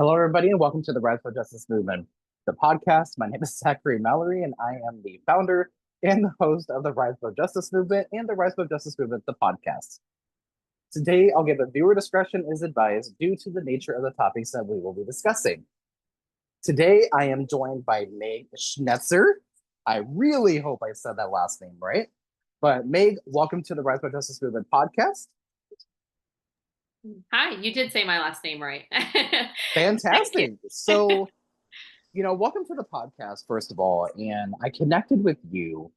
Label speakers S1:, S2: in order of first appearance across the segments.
S1: Hello, everybody, and welcome to the Rise for Justice Movement, the podcast. My name is Zachary Mallory, and I am the founder and the host of the Rise for Justice Movement and the Rise for Justice Movement, the podcast. Today, I'll give a viewer discretion is advised due to the nature of the topics that we will be discussing. Today, I am joined by Meg Schnetzer. I really hope I said that last name right. But Meg, welcome to the Rise for Justice Movement podcast.
S2: Hi, you did say my last name right. Thank you.
S1: Fantastic. So, welcome to the podcast, first of all. And I connected with you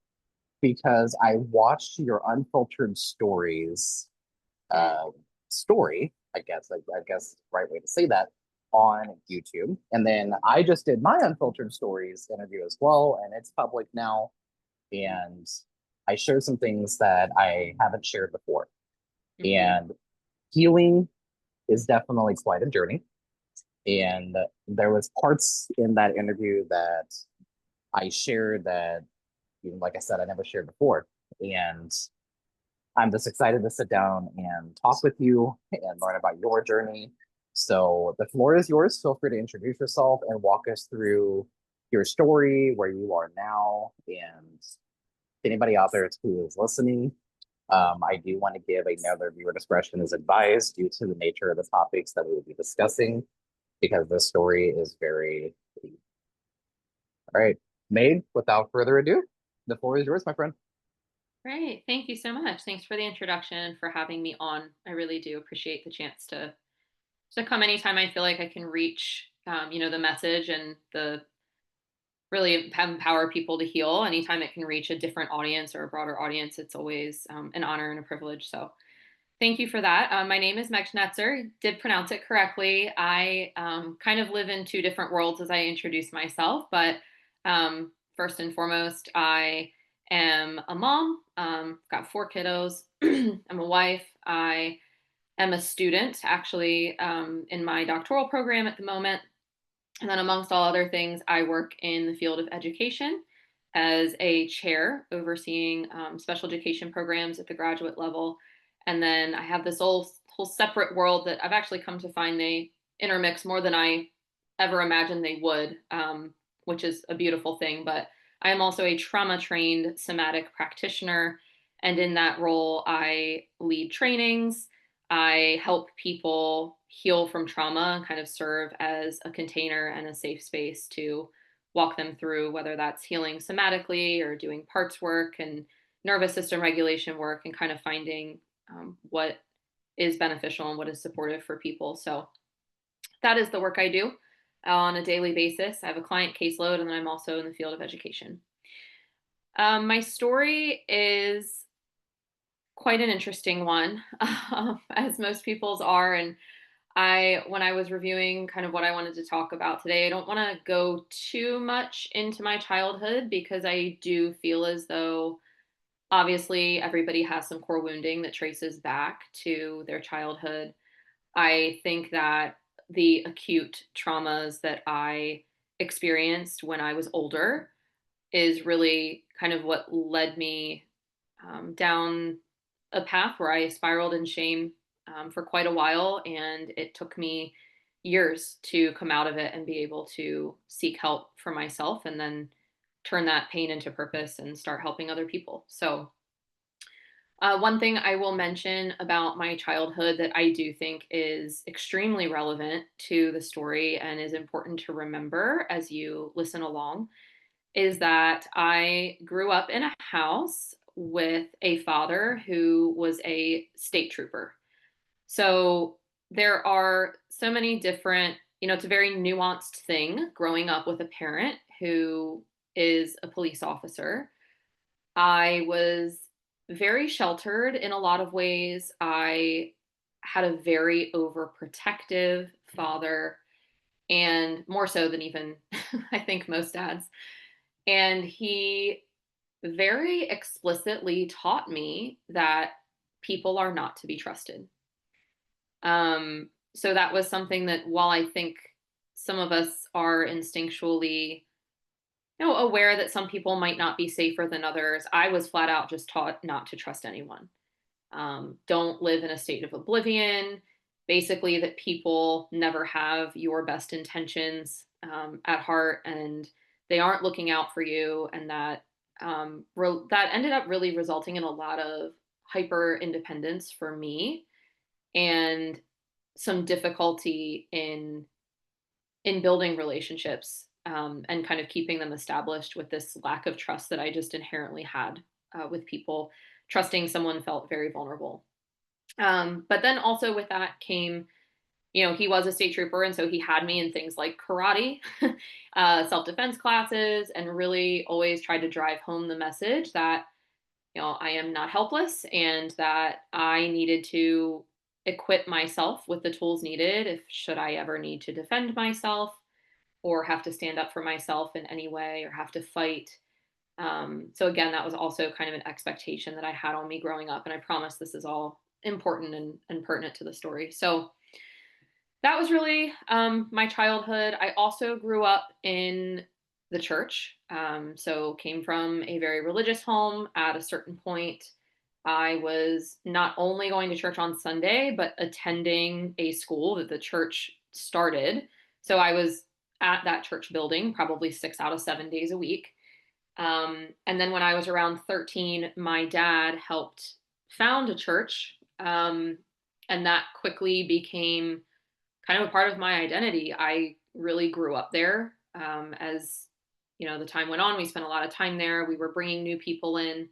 S1: because I watched your unfiltered stories
S2: Mm,
S1: story, I guess right way to say that, on YouTube. And then I just did my unfiltered stories interview as well, and it's public now. And I shared some things that I haven't shared before.
S2: mhm.
S1: And healing is definitely quite a journey. And there was parts in that interview that I shared that, like I said, I never shared before. And I'm just excited to sit down and talk with you and learn about your journey. So the floor is yours. Feel free to introduce yourself and walk us through your story, where you are now, and anybody out there who is listening. I do want to give another viewer discretion is advised due to the nature of the topics that we will be discussing, because this story is very deep. All right, Made, without further ado, the floor is yours, my friend.
S2: Great. Thank you so much. Thanks for the introduction and for having me on. I really do appreciate the chance to come anytime I feel like I can reach, the message and the really empower people to heal. Anytime it can reach a different audience or a broader audience, it's always an honor and a privilege. So thank you for that. My name is Meg Schnetzer. Did pronounce it correctly. I kind of live in two different worlds as I introduce myself, but first and foremost, I am a mom. Got four kiddos. I'm a wife. I am a student, actually, in my doctoral program at the moment. And then, amongst all other things, I work in the field of education as a chair overseeing special education programs at the graduate level. And then I have this whole separate world that I've actually come to find they intermix more than I ever imagined they would, which is a beautiful thing. But I am also a trauma trained somatic practitioner. And in that role, I lead trainings. I help people heal from trauma and kind of serve as a container and a safe space to walk them through, whether that's healing somatically or doing parts work and nervous system regulation work, and kind of finding what is beneficial and what is supportive for people. So that is the work I do on a daily basis. I have a client caseload, and then I'm also in the field of education. My story is quite an interesting one, as most people's are. And when I was reviewing kind of what I wanted to talk about today, I don't want to go too much into my childhood because I do feel as though obviously everybody has some core wounding that traces back to their childhood. I think that the acute traumas that I experienced when I was older is really kind of what led me down a path where I spiraled in shame for quite a while. And it took me years to come out of it and be able to seek help for myself and then turn that pain into purpose and start helping other people. So, one thing I will mention about my childhood that I do think is extremely relevant to the story and is important to remember as you listen along is that I grew up in a house with a father who was a state trooper. So there are so many different, it's a very nuanced thing growing up with a parent who is a police officer. I was very sheltered in a lot of ways. I had a very overprotective father, and more so than even I think most dads. And he very explicitly taught me that people are not to be trusted. So that was something that while I think some of us are instinctually, aware that some people might not be safer than others, I was flat out just taught not to trust anyone. Don't live in a state of oblivion. basically that people never have your best intentions at heart, and they aren't looking out for you, and that that ended up really resulting in a lot of hyper independence for me, and some difficulty in building relationships, and kind of keeping them established with this lack of trust that I just inherently had with people. Trusting someone felt very vulnerable. But then also with that came, he was a state trooper, and so he had me in things like karate, self defense classes, and really always tried to drive home the message that, I am not helpless, and that I needed to equip myself with the tools needed if should I ever need to defend myself or have to stand up for myself in any way or have to fight. So again, that was also kind of an expectation that I had on me growing up. And I promise this is all important and pertinent to the story. So that was really my childhood. I also grew up in the church. So came from a very religious home. At a certain point, I was not only going to church on Sunday, but attending a school that the church started. So I was at that church building probably 6 out of 7 days a week. And then when I was around 13, my dad helped found a church. And that quickly became kind of a part of my identity. I really grew up there. As the time went on, we spent a lot of time there. We were bringing new people in,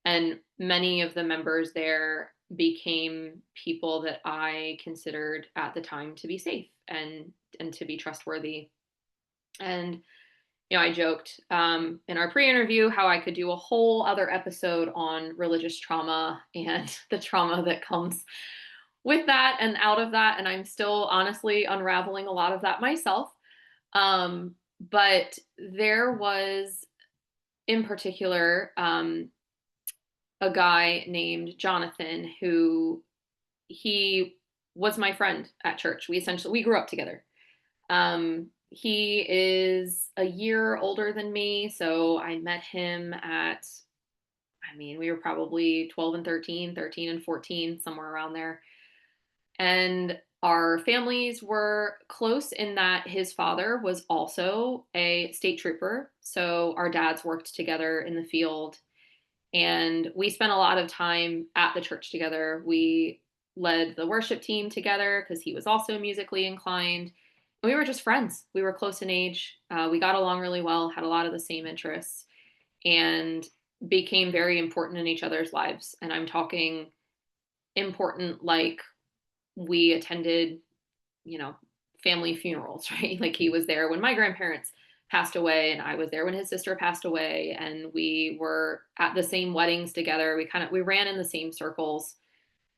S2: and many of the members there became people that I considered at the time to be safe and to be trustworthy. And I joked in our pre-interview how I could do a whole other episode on religious trauma and the trauma that comes with that and out of that. And I'm still honestly unraveling a lot of that myself. But there was, in particular, a guy named Jonathan who he was my friend at church. We grew up together. He is a year older than me, so I met him at, we were probably 12 and 13, 13 and 14, somewhere around there. And our families were close in that his father was also a state trooper. So our dads worked together in the field, and we spent a lot of time at the church together. We led the worship team together because he was also musically inclined. We were just friends. We were close in age. We got along really well, had a lot of the same interests, and became very important in each other's lives. And I'm talking important like we attended, you know, family funerals, right? Like he was there when my grandparents passed away, and I was there when his sister passed away, and we were at the same weddings together. We ran in the same circles.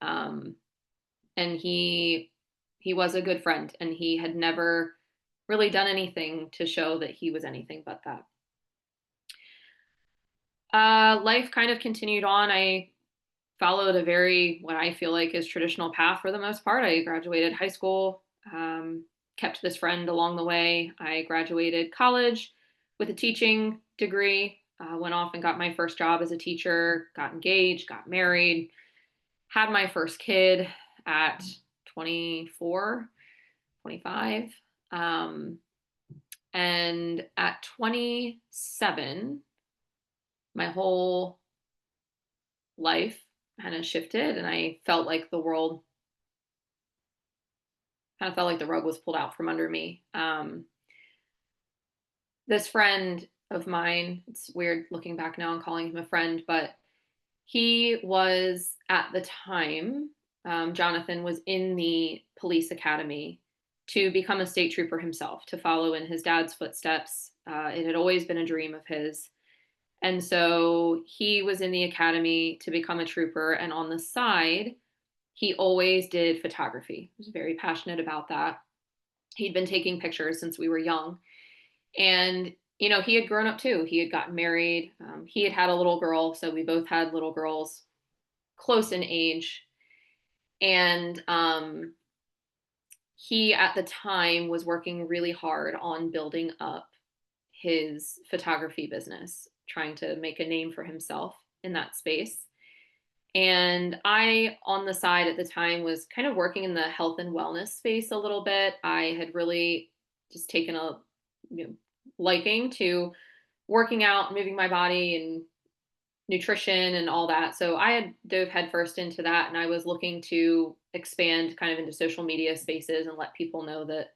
S2: Um, and he was a good friend, and he had never really done anything to show that he was anything but that. Life kind of continued on. I followed a very, what I feel like is traditional path for the most part. I graduated high school, kept this friend along the way. I graduated college with a teaching degree, went off and got my first job as a teacher, got engaged, got married, had my first kid at 24, 25. And at 27, my whole life kind of shifted, and I felt like the world kind of felt like the rug was pulled out from under me. This friend of mine, it's weird looking back now and calling him a friend, but he was at the time, Jonathan was in the police academy to become a state trooper himself, to follow in his dad's footsteps. It had always been a dream of his. And so he was in the academy to become a trooper. And on the side, he always did photography. He was very passionate about that. He'd been taking pictures since we were young. And, he had grown up too. He had gotten married. He had had a little girl. So we both had little girls close in age. And he, at the time, was working really hard on building up his photography business, trying to make a name for himself in that space. And I, on the side at the time, was kind of working in the health and wellness space a little bit. I had really just taken a, you know, liking to working out, moving my body, and nutrition and all that. So I had dove headfirst into that, and I was looking to expand kind of into social media spaces and let people know that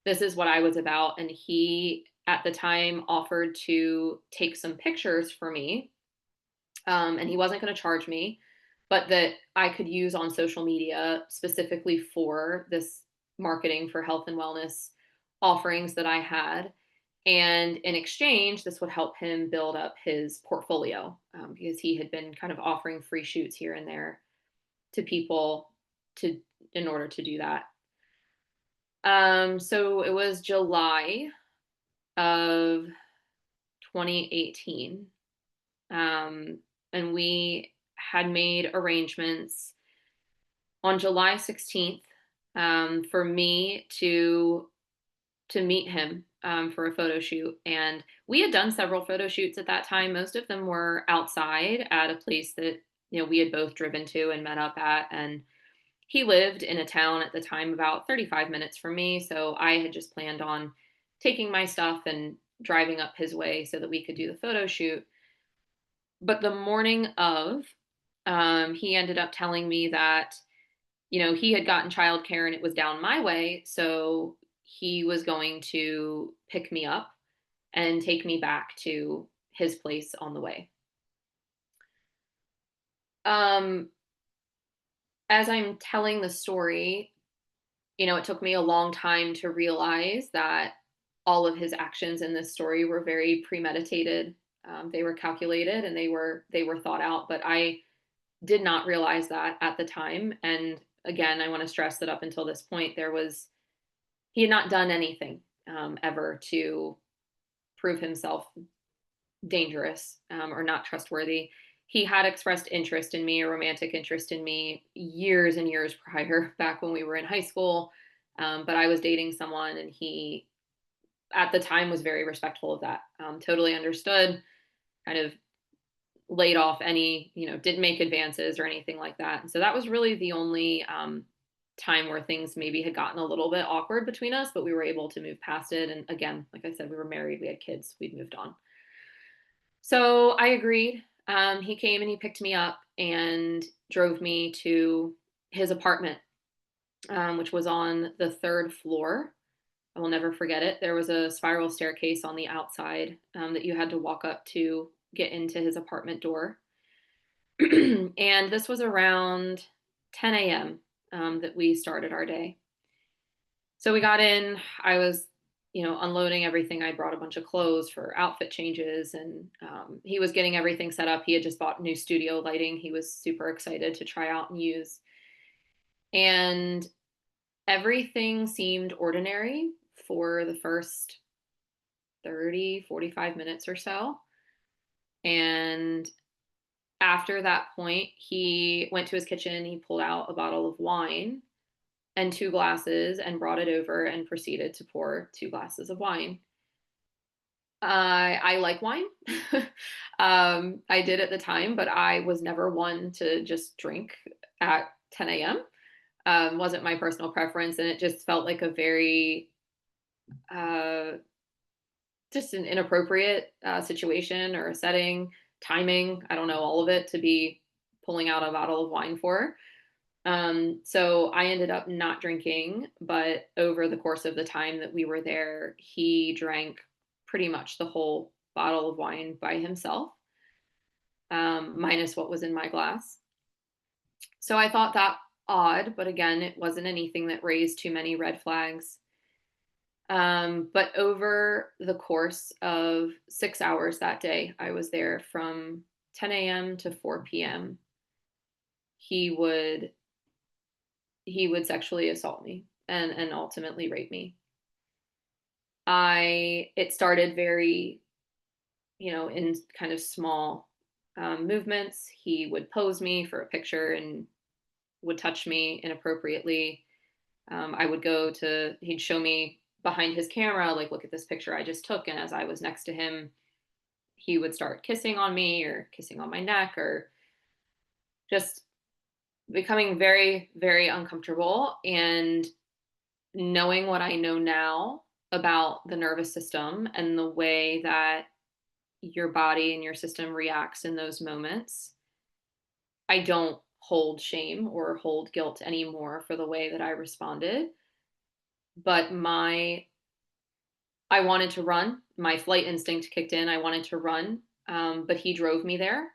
S2: this is what I was about. And he, at the time, offered to take some pictures for me, and he wasn't going to charge me, but that I could use on social media specifically for this marketing for health and wellness offerings that I had. And in exchange, this would help him build up his portfolio, because he had been kind of offering free shoots here and there to people to in order to do that. So it was July of 2018, and we had made arrangements on July 16th, for me to meet him, for a photo shoot. And we had done several photo shoots at that time. Most of them were outside at a place that, we had both driven to and met up at. And he lived in a town at the time about 35 minutes from me. So I had just planned on taking my stuff and driving up his way so that we could do the photo shoot. But the morning of, he ended up telling me that, he had gotten childcare and it was down my way. So he was going to pick me up and take me back to his place on the way. Um, as I'm telling the story, it took me a long time to realize that all of his actions in this story were very premeditated. They were calculated and they were thought out, but I did not realize that at the time. And again, I want to stress that up until this point, he had not done anything, ever to prove himself dangerous, or not trustworthy. He had expressed interest in me, a romantic interest in me, years and years prior, back when we were in high school. But I was dating someone, and he, at the time, was very respectful of that. Totally understood, kind of laid off any, didn't make advances or anything like that. And so that was really the only time where things maybe had gotten a little bit awkward between us, but we were able to move past it. And again, like I said, we were married, we had kids, we'd moved on. So I agreed. He came and he picked me up and drove me to his apartment, which was on the third floor. I will never forget it. There was a spiral staircase on the outside, that you had to walk up to get into his apartment door. And this was around 10 a.m., that we started our day. So we got in. I was, unloading everything. I brought a bunch of clothes for outfit changes, and he was getting everything set up. He had just bought new studio lighting. He was super excited to try out and use. And everything seemed ordinary for the first 30, 45 minutes or so. And after that point, he went to his kitchen, he pulled out a bottle of wine and two glasses and brought it over and proceeded to pour two glasses of wine. I like wine. I did at the time, but I was never one to just drink at 10 a.m. Wasn't my personal preference, and it just felt like a very, uh, just an inappropriate situation or a setting, timing. I don't know, all of it to be pulling out a bottle of wine for. So I ended up not drinking, but over the course of the time that we were there, he drank pretty much the whole bottle of wine by himself, minus what was in my glass. So I thought that odd, but again, it wasn't anything that raised too many red flags. But over the course of 6 hours that day, I was there from 10 a.m. to 4 p.m. He would sexually assault me and ultimately rape me. It started very, in kind of small, movements. He would pose me for a picture and would touch me inappropriately. He'd show me behind his camera, like, look at this picture I just took. And as I was next to him, he would start kissing on me or kissing on my neck, or just becoming very, very uncomfortable, and knowing what I know now about the nervous system and the way that your body and your system reacts in those moments, I don't hold shame or hold guilt anymore for the way that I responded. But I wanted to run. My flight instinct kicked in. I wanted to run, but he drove me there.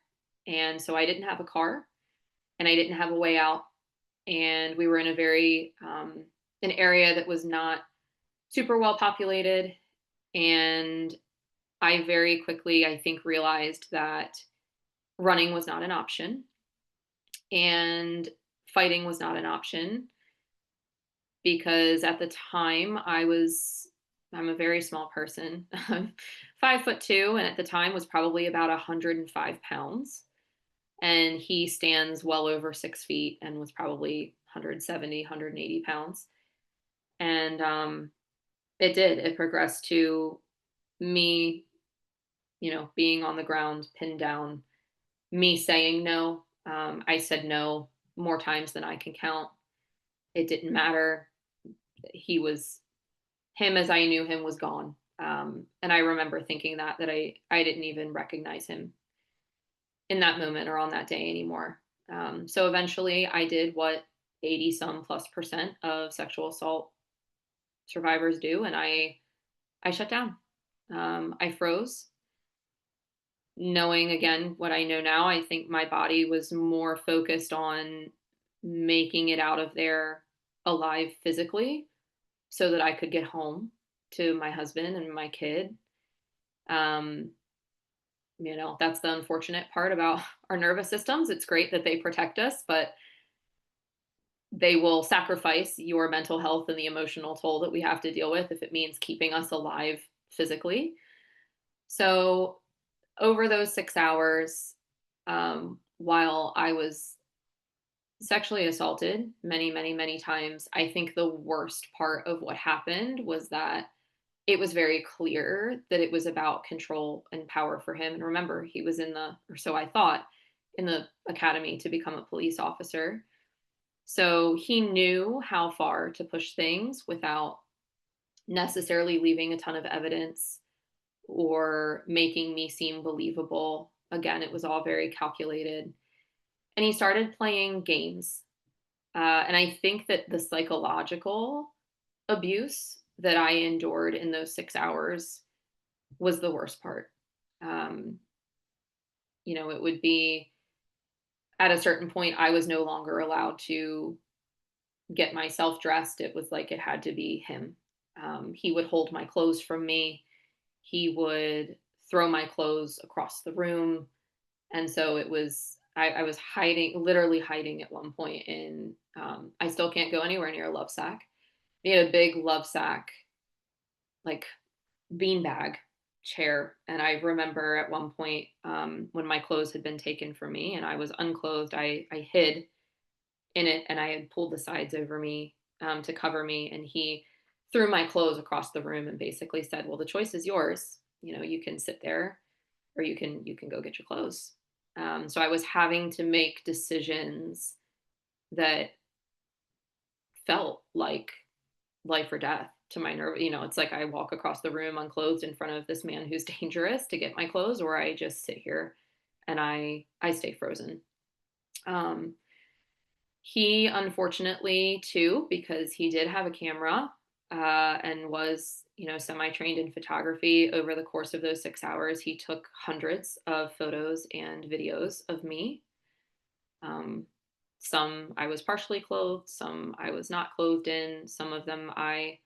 S2: And so I didn't have a car and I didn't have a way out. And we were in a an area that was not super well populated. And I very quickly, I think, realized that running was not an option and fighting was not an option, because at the time I'm a very small person. I'm 5'2", and at the time was probably about 105 pounds. And he stands well over 6 feet and was probably 170, 180 pounds. And it progressed to me, being on the ground, pinned down, me saying no. I said no more times than I can count. It didn't matter. He was him as I knew him was gone. And I remember thinking that I didn't even recognize him in that moment or on that day anymore. So eventually I did what 80 some plus percent of sexual assault survivors do, and I shut down. I froze. Knowing again what I know now, I think my body was more focused on making it out of there alive physically so that I could get home to my husband and my kid. Um, that's the unfortunate part about our nervous systems. It's great that they protect us, but they will sacrifice your mental health and the emotional toll that we have to deal with if it means keeping us alive physically. So, over those 6 hours, while I was sexually assaulted many, many, many times, I think the worst part of what happened was that it was very clear that it was about control and power for him. And remember, he was or so I thought, in the academy to become a police officer. So he knew how far to push things without necessarily leaving a ton of evidence or making me seem believable. Again, it was all very calculated. And he started playing games. And I think that the psychological abuse that I endured in those 6 hours was the worst part. Um, it would be at a certain point, I was no longer allowed to get myself dressed. It was like it had to be him. He would hold my clothes from me. He would throw my clothes across the room. And so I was hiding, literally hiding at one point in, I still can't go anywhere near a love sack. He had a big love sack, like beanbag chair. And I remember at one point, when my clothes had been taken from me and I was unclothed, I hid in it and I had pulled the sides over me, to cover me. And he threw my clothes across the room and basically said, "Well, the choice is yours. You can sit there or you can go get your clothes." So I was having to make decisions that felt like life or death to my nerve. It's like I walk across the room unclothed in front of this man who's dangerous to get my clothes, or I just sit here and I stay frozen. Um, he unfortunately too, because he did have a camera, and was semi-trained in photography. Over the course of those 6 hours, he took hundreds of photos and videos of me. Um, some I was partially clothed, some I was not clothed in, some of them I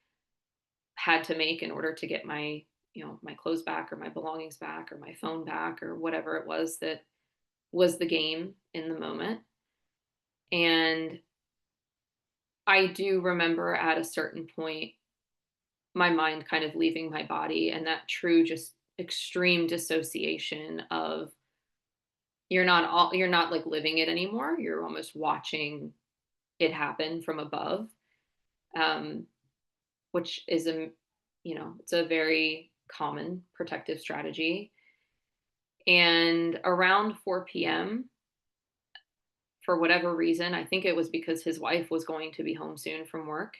S2: had to make in order to get my clothes back or my belongings back or my phone back or whatever it was that was the game in the moment. And I do remember at a certain point my mind kind of leaving my body, and that true just extreme dissociation of you're not like living it anymore. You're almost watching it happen from above. Um, which is it's a very common protective strategy. And around 4 p.m., for whatever reason, I think it was because his wife was going to be home soon from work,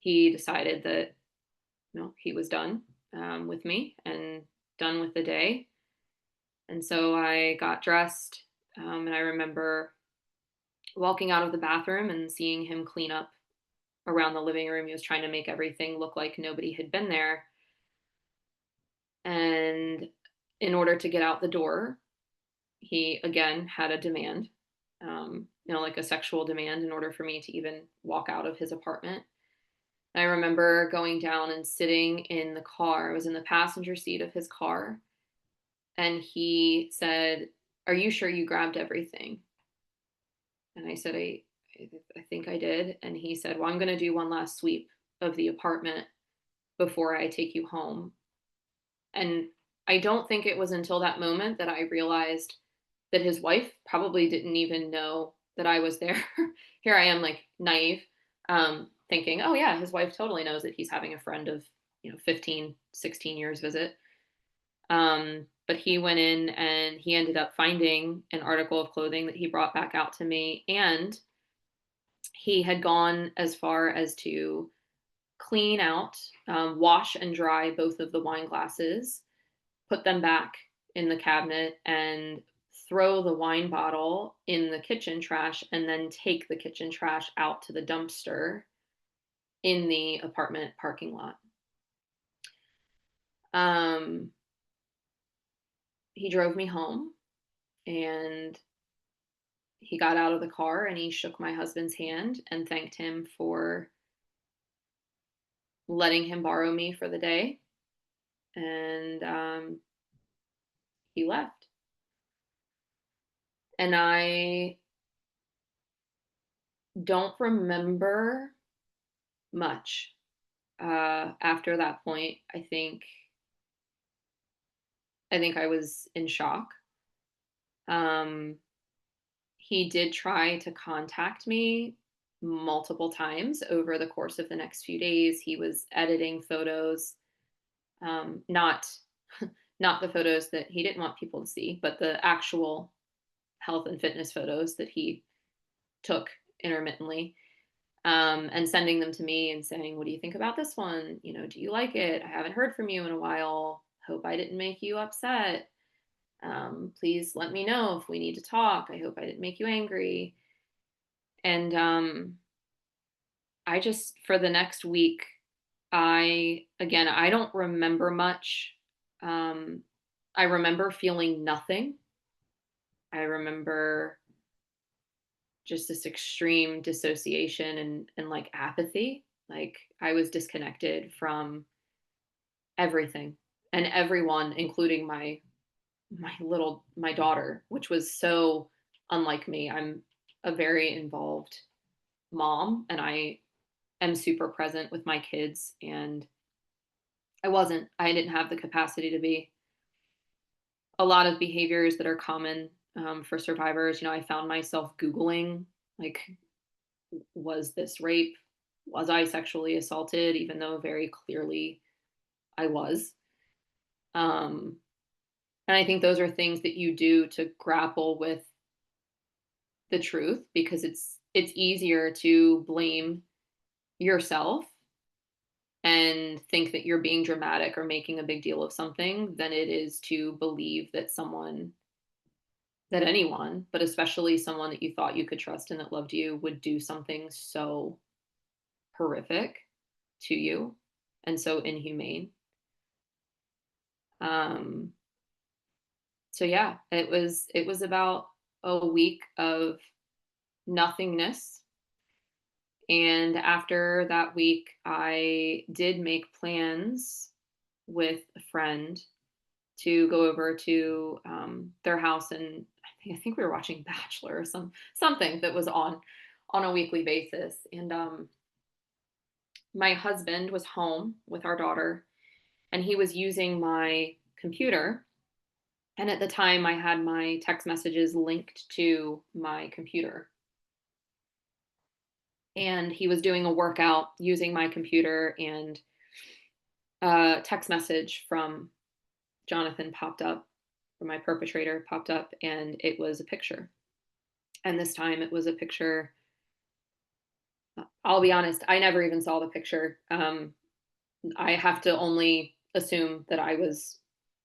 S2: he decided that, he was done, with me and done with the day. And so I got dressed, and I remember walking out of the bathroom and seeing him clean up around the living room. He was trying to make everything look like nobody had been there. And in order to get out the door, he again had a demand, like a sexual demand in order for me to even walk out of his apartment. I remember going down and sitting in the car. I was in the passenger seat of his car, and he said, "Are you sure you grabbed everything?" And I said, I think I did." And he said, "Well, I'm going to do one last sweep of the apartment before I take you home." And I don't think it was until that moment that I realized that his wife probably didn't even know that I was there. Here I am, like, naive, thinking, "Oh, yeah, his wife totally knows that he's having a friend of, 15, 16 years visit." But he went in and he ended up finding an article of clothing that he brought back out to me. And he had gone as far as to clean out, wash and dry both of the wine glasses, put them back in the cabinet, and throw the wine bottle in the kitchen trash, and then take the kitchen trash out to the dumpster in the apartment parking lot. Um, he drove me home, and he got out of the car and he shook my husband's hand and thanked him for letting him borrow me for the day. And he left. And I don't remember much after that point. I think I was in shock. Um, he did try to contact me multiple times over the course of the next few days. He was editing photos, not not the photos that he didn't want people to see, but the actual health and fitness photos that he took intermittently, and sending them to me and saying, "What do you think about this one? Do you like it? I haven't heard from you in a while. Hope I didn't make you upset. Please let me know if we need to talk. I hope I didn't make you angry." And I just, for the next week, I don't remember much. Um, I remember feeling nothing. I remember just this extreme dissociation and like apathy. Like, I was disconnected from everything and everyone, including my daughter, which was so unlike me. I'm a very involved mom, and I am super present with my kids, and I didn't have the capacity to be. A lot of behaviors that are common, for survivors, I found myself Googling, like, was this rape? Was I sexually assaulted? Even though very clearly I was. Um, and I think those are things that you do to grapple with the truth, because it's easier to blame yourself and think that you're being dramatic or making a big deal of something than it is to believe that anyone, but especially someone that you thought you could trust and that loved you, would do something so horrific to you and so inhumane. Um, so yeah, it was about a week of nothingness. And after that week, I did make plans with a friend to go over to, their house, and I think we were watching Bachelor or something that was on a weekly basis. And my husband was home with our daughter, and he was using my computer. And at the time, I had my text messages linked to my computer. And he was doing a workout using my computer, and a text message from Jonathan popped up, from my perpetrator popped up, and it was a picture. And this time it was a picture. I'll be honest, I never even saw the picture. I have to only assume that I was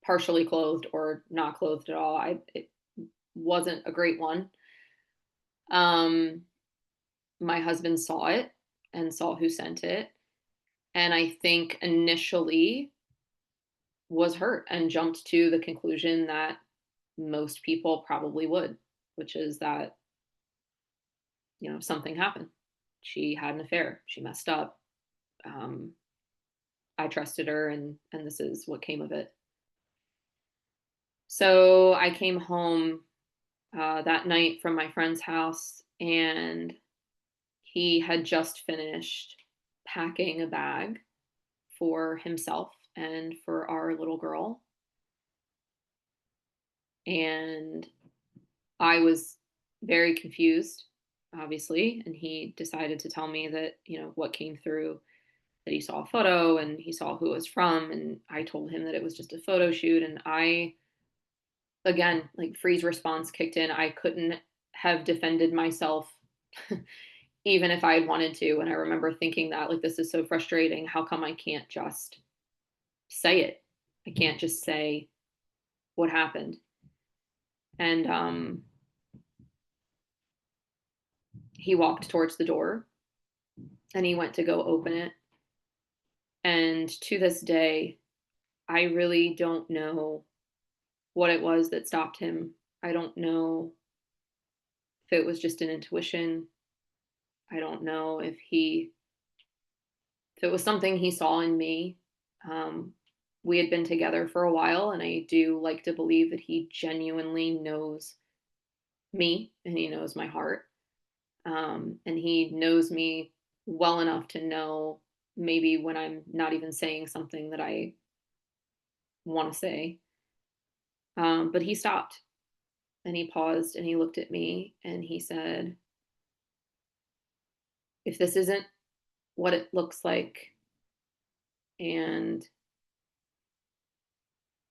S2: partially clothed or not clothed at all. It wasn't a great one. Um, my husband saw it and saw who sent it, and I think initially was hurt and jumped to the conclusion that most people probably would, which is that, something happened. She had an affair. She messed up. Um, I trusted her, and this is what came of it. So I came home that night from my friend's house, and he had just finished packing a bag for himself and for our little girl. And I was very confused, obviously. And he decided to tell me that, what came through, that he saw a photo and he saw who it was from. And I told him that it was just a photo shoot. And again, like freeze response kicked in. I couldn't have defended myself even if I had wanted to. And I remember thinking that, like, this is so frustrating. How come I can't just say it? I can't just say what happened. And he walked towards the door and he went to go open it. And to this day, I really don't know what it was that stopped him. I don't know if it was just an intuition. I don't know if it was something he saw in me. Um, we had been together for a while, and I do like to believe that he genuinely knows me and he knows my heart. And he knows me well enough to know maybe when I'm not even saying something that I want to say. But he stopped and he paused and he looked at me and he said, if this isn't what it looks like, and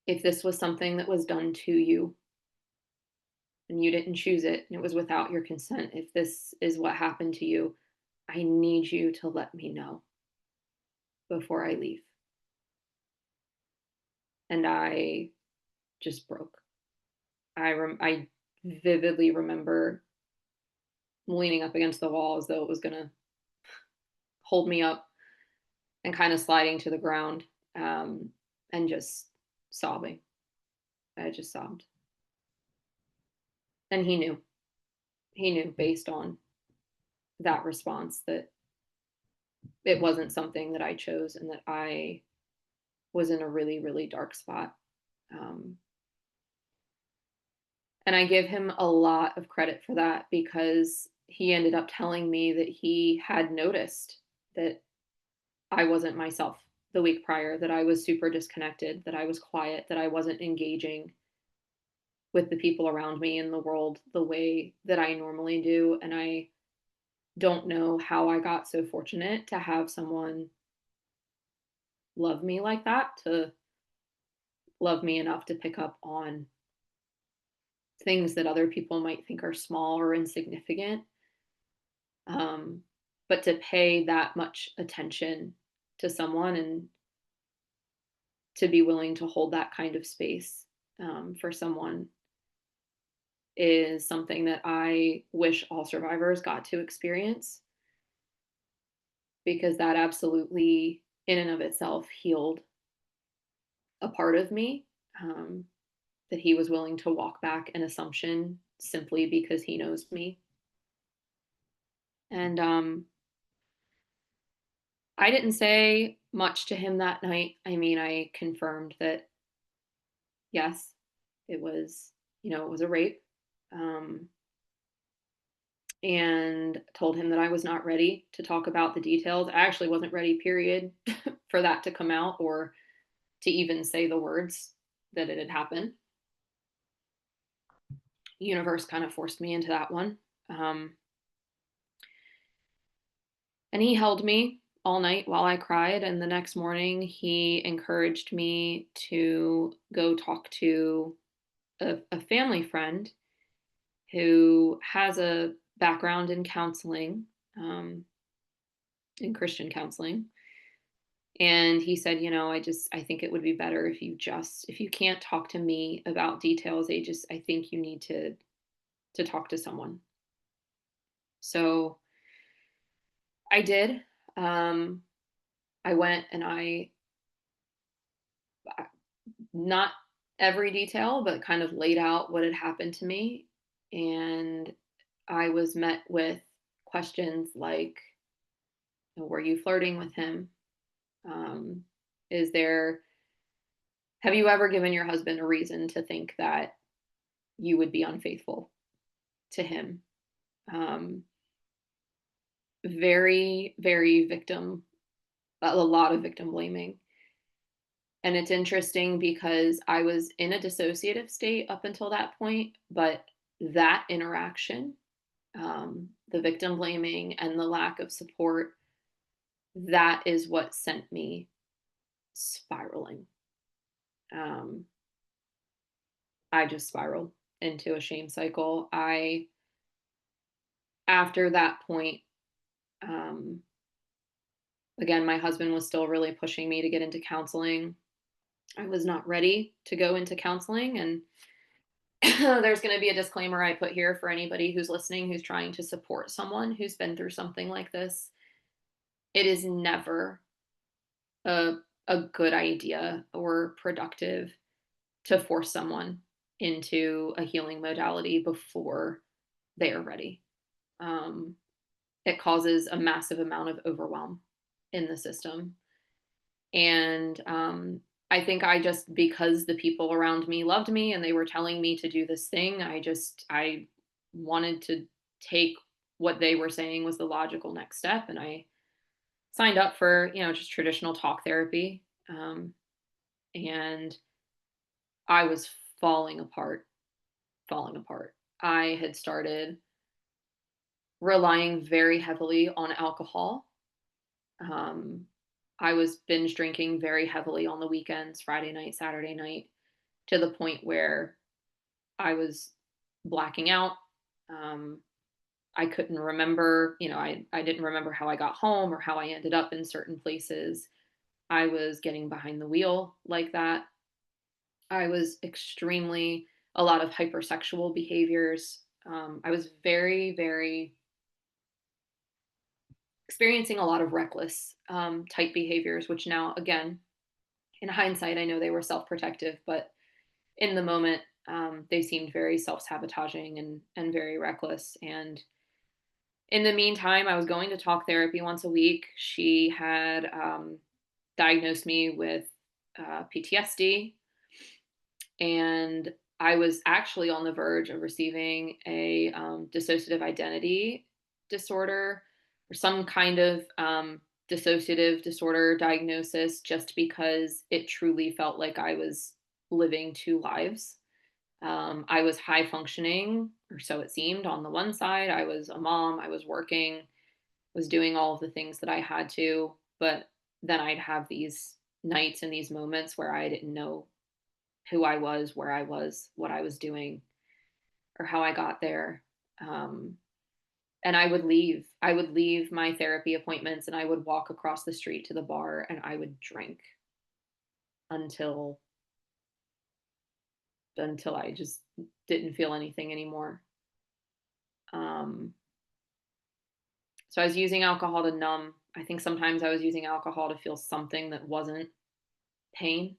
S2: if this was something that was done to you and you didn't choose it and it was without your consent, if this is what happened to you, I need you to let me know before I leave. And I just broke. I vividly remember leaning up against the wall as though it was going to hold me up and kind of sliding to the ground, and just sobbing. I just sobbed. And he knew based on that response that it wasn't something that I chose and that I was in a really, really dark spot. Um, and I give him a lot of credit for that because he ended up telling me that he had noticed that I wasn't myself the week prior, that I was super disconnected, that I was quiet, that I wasn't engaging with the people around me in the world the way that I normally do. And I don't know how I got so fortunate to have someone love me like that, to love me enough to pick up on things that other people might think are small or insignificant. Um, but to pay that much attention to someone and to be willing to hold that kind of space for someone is something that I wish all survivors got to experience, because that absolutely, in and of itself, healed a part of me, that he was willing to walk back an assumption simply because he knows me. And I didn't say much to him that night. I mean, I confirmed that, yes, it was, it was a rape. Um, and told him that I was not ready to talk about the details. I actually wasn't ready, period, for that to come out or to even say the words that it had happened. The universe kind of forced me into that one. Um, and he held me all night while I cried. And the next morning, he encouraged me to go talk to a family friend who has a background in counseling, in Christian counseling. And he said, I think it would be better if if you can't talk to me about details, I think you need to talk to someone. So I did. Um, I went and not every detail, but kind of laid out what had happened to me. And I was met with questions like, were you flirting with him? Um, is there, have you ever given your husband a reason to think that you would be unfaithful to him? Um, very, very a lot of victim blaming. And it's interesting because I was in a dissociative state up until that point, but that interaction, the victim blaming and the lack of support, that is what sent me spiraling. Um, I just spiraled into a shame cycle. After that point, um, again, my husband was still really pushing me to get into counseling. I was not ready to go into counseling. And there's going to be a disclaimer I put here for anybody who's listening who's trying to support someone who's been through something like this. It is never a, a good idea or productive to force someone into a healing modality before they are ready. Um, it causes a massive amount of overwhelm in the system. And I think because the people around me loved me and they were telling me to do this thing, I wanted to take what they were saying was the logical next step. And I signed up for, just traditional talk therapy. And I was falling apart, falling apart. I had started relying very heavily on alcohol. Um, I was binge drinking very heavily on the weekends, Friday night, Saturday night, to the point where I was blacking out. Um, I couldn't remember, I didn't remember how I got home or how I ended up in certain places. I was getting behind the wheel like that. I was a lot of hypersexual behaviors. I was very, very experiencing a lot of reckless type behaviors, which now, again, in hindsight, I know they were self protective, but in the moment, they seemed very self sabotaging and very reckless. And in the meantime, I was going to talk therapy once a week. She had diagnosed me with PTSD, and I was actually on the verge of receiving a dissociative identity disorder or some kind of dissociative disorder diagnosis, just because it truly felt like I was living two lives. I was high functioning, or so it seemed, on the one side. I was a mom, I was working, was doing all of the things that I had to, but then I'd have these nights and these moments where I didn't know who I was, where I was, what I was doing, or how I got there. Um, and I would leave. I would leave my therapy appointments and I would walk across the street to the bar and I would drink until I just didn't feel anything anymore. Um, so I was using alcohol to numb. I think sometimes I was using alcohol to feel something that wasn't pain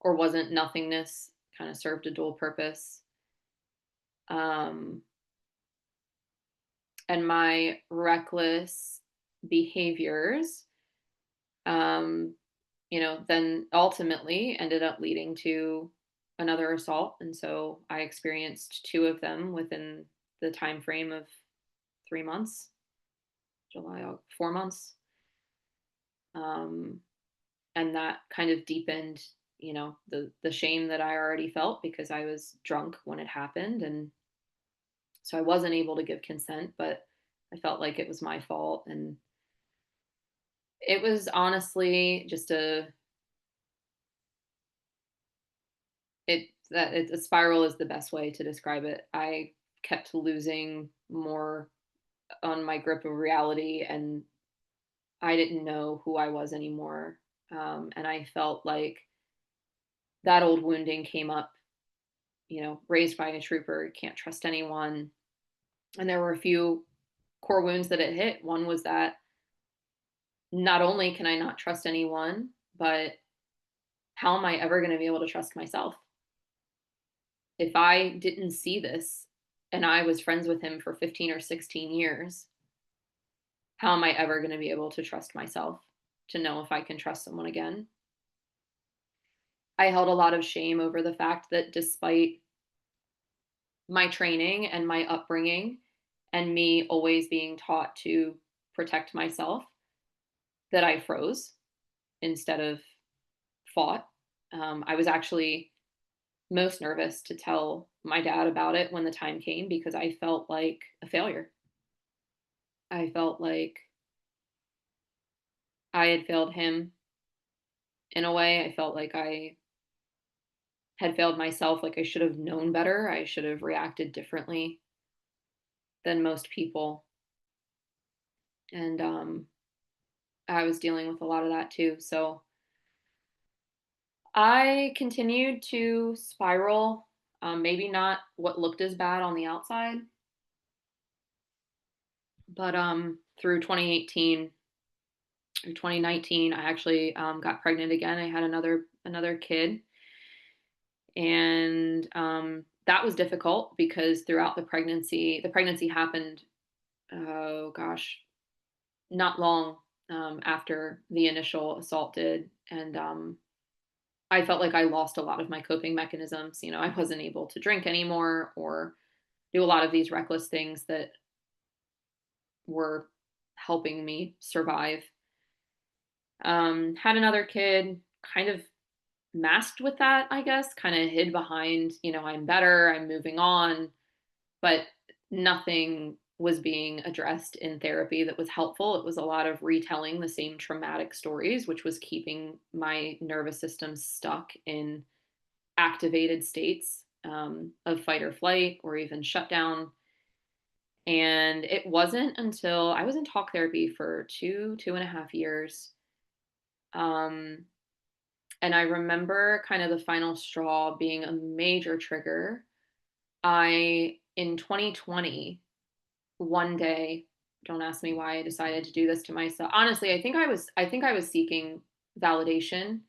S2: or wasn't nothingness, kind of served a dual purpose. Um, and my reckless behaviors, um, then ultimately ended up leading to another assault. And so I experienced two of them within the time frame of 3 months, 4 months. Um, and that kind of deepened, the shame that I already felt because I was drunk when it happened. And so I wasn't able to give consent, but I felt like it was my fault. And it was honestly just a spiral is the best way to describe it. I kept losing more on my grip of reality, and I didn't know who I was anymore. And I felt like that old wounding came up, raised by a trooper, can't trust anyone. And there were a few core wounds that it hit. One was that not only can I not trust anyone, but how am I ever going to be able to trust myself? If I didn't see this and I was friends with him for 15 or 16 years, how am I ever going to be able to trust myself to know if I can trust someone again? I held a lot of shame over the fact that despite my training and my upbringing and me always being taught to protect myself, that I froze instead of fought. I was actually most nervous to tell my dad about it when the time came because I felt like a failure. I felt like I had failed him in a way. I felt like I had failed myself, like I should have known better. I should have reacted differently than most people. And I was dealing with a lot of that too. So I continued to spiral, maybe not what looked as bad on the outside, but through 2018 or 2019, I actually got pregnant again. I had another kid, and that was difficult because throughout the pregnancy happened. Oh gosh, not long after the initial assault did, and I felt like I lost a lot of my coping mechanisms. I wasn't able to drink anymore or do a lot of these reckless things that were helping me survive. Had another kid, kind of masked with that, I guess, kind of hid behind, I'm better, I'm moving on, but nothing was being addressed in therapy that was helpful. It was a lot of retelling the same traumatic stories, which was keeping my nervous system stuck in activated states of fight or flight or even shutdown. And it wasn't until I was in talk therapy for 2.5 years. Um, and I remember kind of the final straw being a major trigger. In 2020, one day, don't ask me why I decided to do this to myself. Honestly, I think I was seeking validation,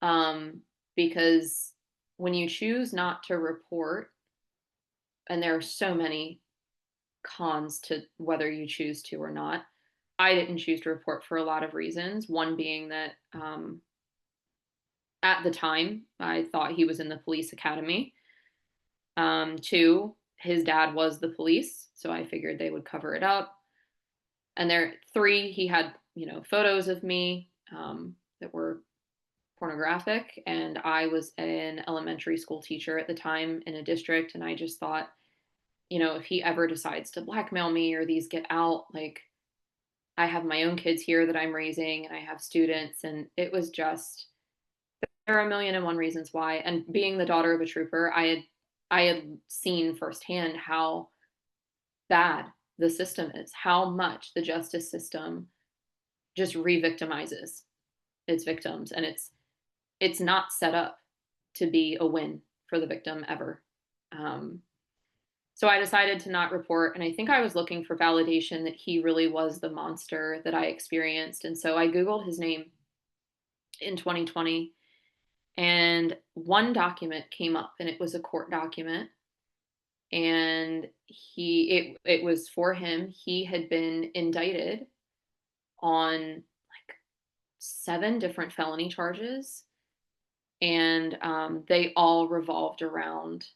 S2: um, because when you choose not to report, and there are so many cons to whether you choose to or not. I didn't choose to report for a lot of reasons. One being that at the time I thought he was in the police academy. Two, his dad was the police, so I figured they would cover it up. And three, he had photos of me that were pornographic, and I was an elementary school teacher at the time in a district, and I just thought, if he ever decides to blackmail me or these get out, like I have my own kids here that I'm raising and I have students, and it was just there are a million and one reasons why. And being the daughter of a trooper, I had seen firsthand how bad the system is, how much the justice system just re-victimizes its victims, and it's not set up to be a win for the victim ever. Um, So I decided to not report. And I think I was looking for validation that he really was the monster that I experienced. And so I Googled his name in 2020, and one document came up, and it was a court document. And it was for him. He had been indicted on like 7 different felony charges, and they all revolved around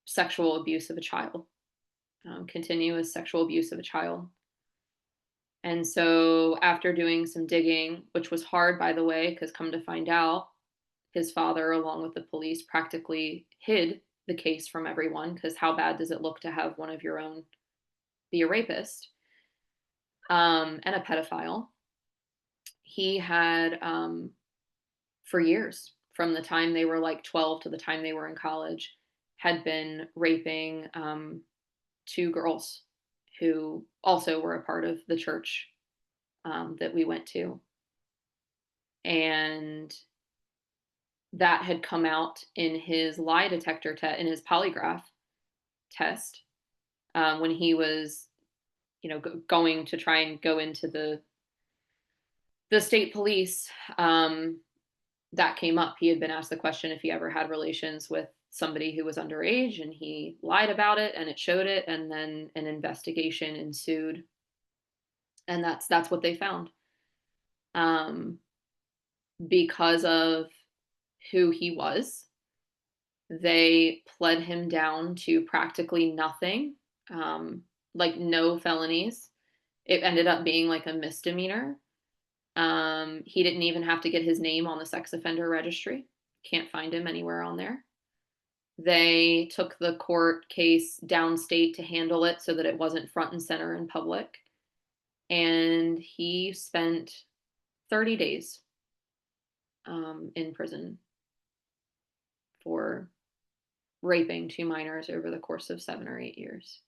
S2: sexual abuse of a child, continuous sexual abuse of a child. And so, after doing some digging, which was hard, by the way, because come to find out, his father, along with the police, practically hid the case from everyone. Because how bad does it look to have one of your own be a rapist and a pedophile? He had, for years, from the time they were like 12 to the time they were in college, had been raping two girls who also were a part of the church that we went to. And that had come out in his lie detector test, in his polygraph test, when he was, going to try and go into the state police. That came up. He had been asked the question if he ever had relations with somebody who was underage, and he lied about it, and it showed it, and then an investigation ensued, and that's what they found. Um, because of who he was, they pled him down to practically nothing, like no felonies. It ended up being like a misdemeanor. He didn't even have to get his name on the sex offender registry. Can't find him anywhere on there. They took the court case downstate to handle it so that it wasn't front and center in public. And he spent 30 days in prison for raping two minors over the course of 7 or 8 years.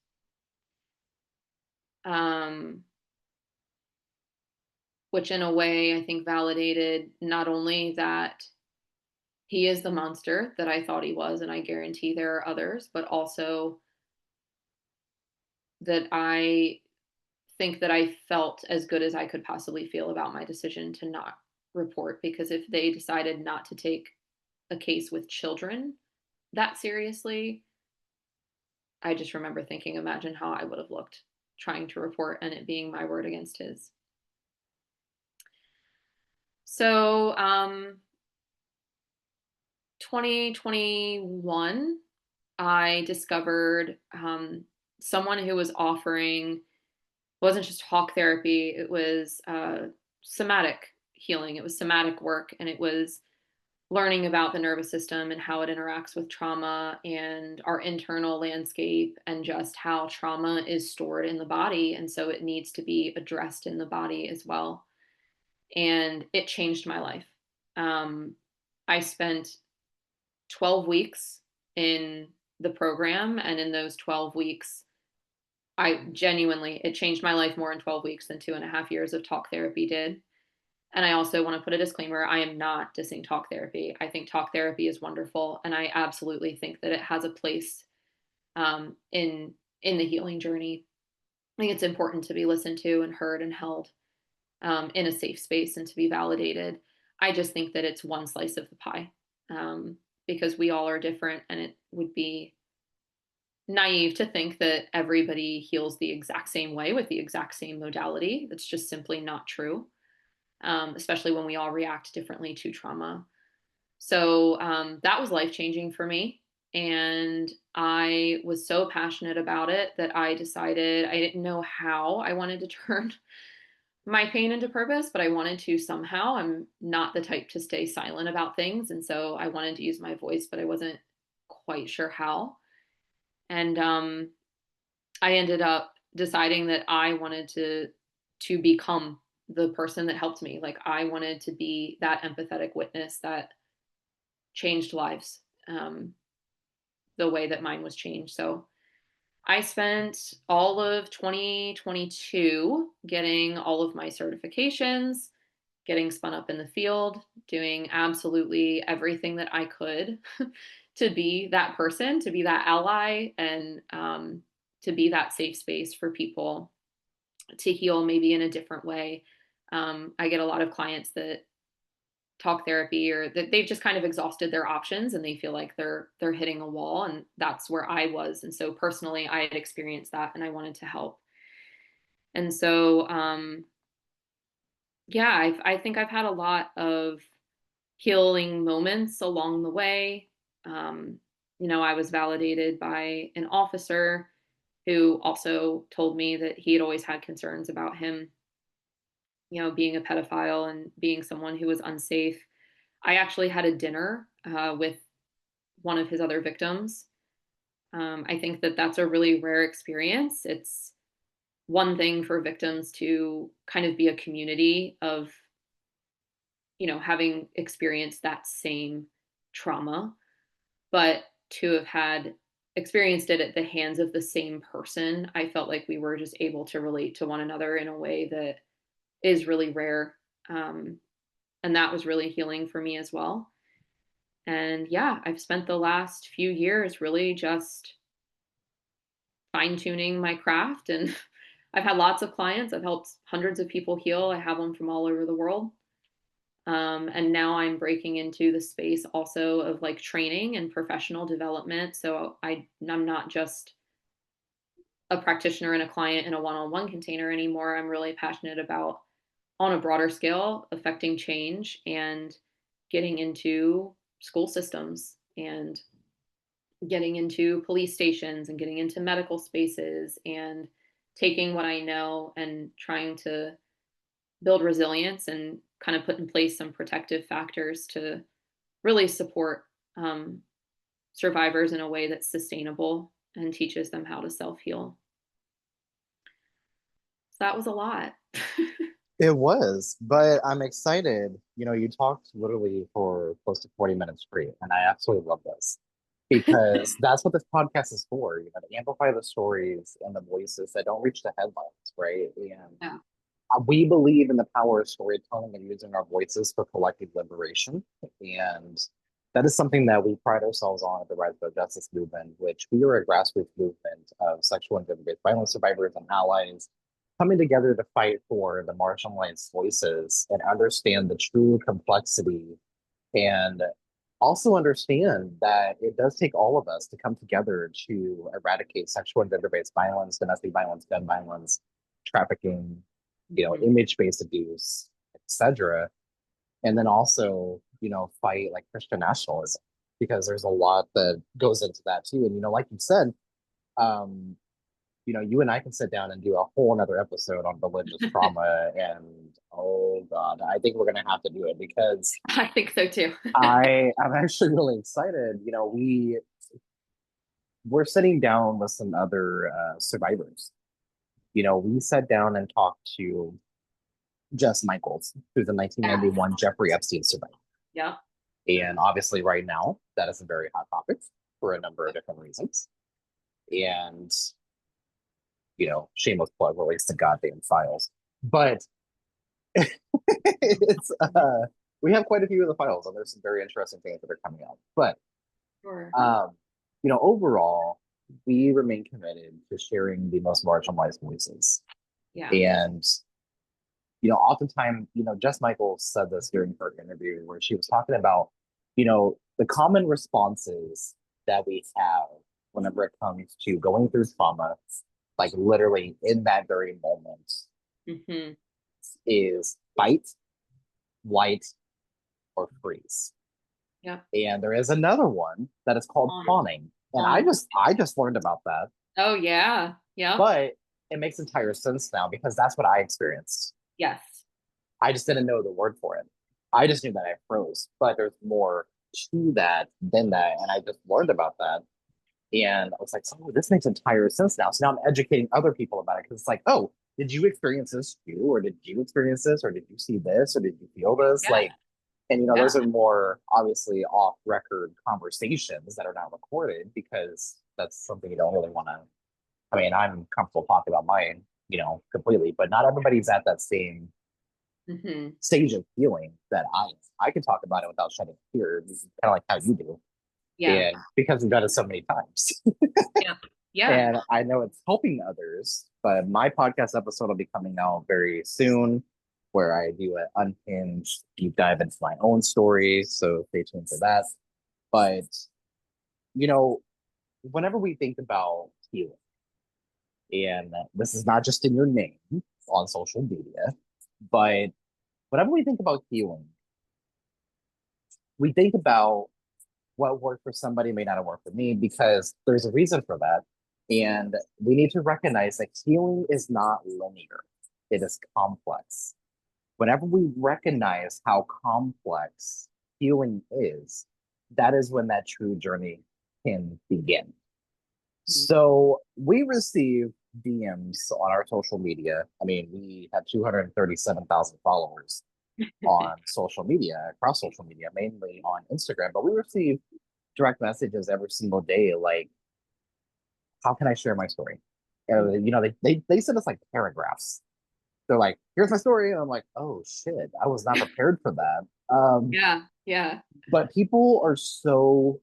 S2: Um, which, in a way, I think validated not only that he is the monster that I thought he was, and I guarantee there are others, but also that I think that I felt as good as I could possibly feel about my decision to not report, because if they decided not to take a case with children that seriously, I just remember thinking, imagine how I would have looked trying to report and it being my word against his. So, 2021, I discovered someone who was offering, wasn't just talk therapy, it was somatic healing, it was somatic work, and it was learning about the nervous system and how it interacts with trauma and our internal landscape, and just how trauma is stored in the body. And so it needs to be addressed in the body as well. And it changed my life. Um, I spent 12 weeks in the program. And in those 12 weeks, it changed my life more in 12 weeks than 2.5 years of talk therapy did. And I also want to put a disclaimer, I am not dissing talk therapy. I think talk therapy is wonderful, and I absolutely think that it has a place in the healing journey. I think it's important to be listened to and heard and held in a safe space and to be validated. I just think that it's one slice of the pie, because we all are different, and it would be naive to think that everybody heals the exact same way with the exact same modality. That's just simply not true. Especially when we all react differently to trauma. So that was life changing for me. And I was so passionate about it that I decided, I didn't know how I wanted to turn my pain into purpose, but I wanted to somehow. I'm not the type to stay silent about things. And so I wanted to use my voice, but I wasn't quite sure how. And I ended up deciding that I wanted to become the person that helped me. Like, I wanted to be that empathetic witness that changed lives, the way that mine was changed. So I spent all of 2022 getting all of my certifications, getting spun up in the field, doing absolutely everything that I could to be that person, to be that ally, and to be that safe space for people to heal maybe in a different way. I get a lot of clients that talk therapy, or that they've just kind of exhausted their options and they feel like they're hitting a wall, and that's where I was. And so personally, I had experienced that and I wanted to help. And so yeah, I think I've had a lot of healing moments along the way. Um, I was validated by an officer who also told me that he had always had concerns about him, being a pedophile and being someone who was unsafe. I actually had a dinner with one of his other victims. I think that that's a really rare experience. It's one thing for victims to kind of be a community of, having experienced that same trauma, but to have had experienced it at the hands of the same person, I felt like we were just able to relate to one another in a way that is really rare. Um, and that was really healing for me as well. And yeah, I've spent the last few years really just fine tuning my craft. And I've had lots of clients. I've helped hundreds of people heal. I have them from all over the world. And now I'm breaking into the space also of like training and professional development. So I'm not just a practitioner and a client in a one-on-one container anymore. I'm really passionate about on a broader scale affecting change and getting into school systems and getting into police stations and getting into medical spaces and taking what I know and trying to build resilience and kind of put in place some protective factors to really support um, survivors in a way that's sustainable and teaches them how to self heal. So that was a lot.
S1: It was, but I'm excited. You talked literally for close to 40 minutes straight, and I absolutely love this because that's what this podcast is for, to amplify the stories and the voices that don't reach the headlines, right? And
S2: Yeah.
S1: we believe in the power of storytelling and using our voices for collective liberation. And that is something that we pride ourselves on at the Rise Above Justice movement, which we are a grassroots movement of sexual and gender-based violence survivors and allies coming together to fight for the marginalized voices and understand the true complexity and also understand that it does take all of us to come together to eradicate sexual and gender-based violence, domestic violence, gun violence, trafficking,
S2: Mhm.
S1: image-based abuse, etc. And then also, fight like Christian nationalism because there's a lot that goes into that too. And like you said, um, you and I can sit down and do a whole another episode on religious trauma. And oh God, I think we're gonna have to do it because
S2: I think so too.
S1: I'm actually really excited. We're sitting down with some other survivors. We sat down and talked to Jess Michaels, who's a
S2: Yes.
S1: 1991 Jeffrey Epstein survivor.
S2: Yep.
S1: And obviously, right now, that is a very hot topic for a number of different reasons. And, shameless plug, release the goddamn files. But it's we have quite a few of the files, and there's some very interesting things that are coming out. But
S2: Sure.
S1: um, overall, we remain committed to sharing the most marginalized voices.
S2: Yeah.
S1: And oftentimes, Jess Michaels said this during her interview where she was talking about, the common responses that we have whenever it comes to going through trauma, like literally in that very moment,
S2: Hmm.
S1: is fight, flight, or freeze.
S2: Yep.
S1: And there is another one that is called
S2: On.
S1: fawning. And I
S2: On.
S1: just I just learned about that,
S2: Oh yeah. Yep.
S1: but it makes entire sense now because that's what I experienced.
S2: Yes.
S1: I just didn't know the word for it. I just knew that I froze, but there's more to that than that. And I just learned about that. And I was like, oh, this makes entire sense now. So now I'm educating other people about it because it's like, oh, did you experience this too? Or did you experience this? Or did you see this? Or did you feel this?
S2: Yeah.
S1: And
S2: Yeah.
S1: those are more obviously off record conversations that are not recorded because that's something you don't really want to. I mean, I'm comfortable talking about mine, completely, but not everybody's at that same
S2: Hmm.
S1: stage of feeling that I can talk about it without shedding tears, kind of like how you do.
S2: Yeah.
S1: And because we've done it so many times.
S2: Yeah. Yeah.
S1: And I know it's helping others, but my podcast episode will be coming out very soon where I do an unhinged deep dive into my own story. So stay tuned for that. But, you know, whenever we think about healing, and this is not just in your name on social media, but whenever we think about healing, we think about what worked for somebody may not have worked for me because there's a reason for that. And we need to recognize that healing is not linear, it is complex. Whenever we recognize how complex healing is, that is when that true journey can begin.
S2: Mhm.
S1: So we receive DMs on our social media. I mean, we have 237,000 followers on social media, across social media, mainly on Instagram, but we receive direct messages every single day like, how can I share my story? They send us like paragraphs. They're like, here's my story. And I'm like, oh shit, I was not prepared for that.
S2: Yeah, yeah,
S1: But people are so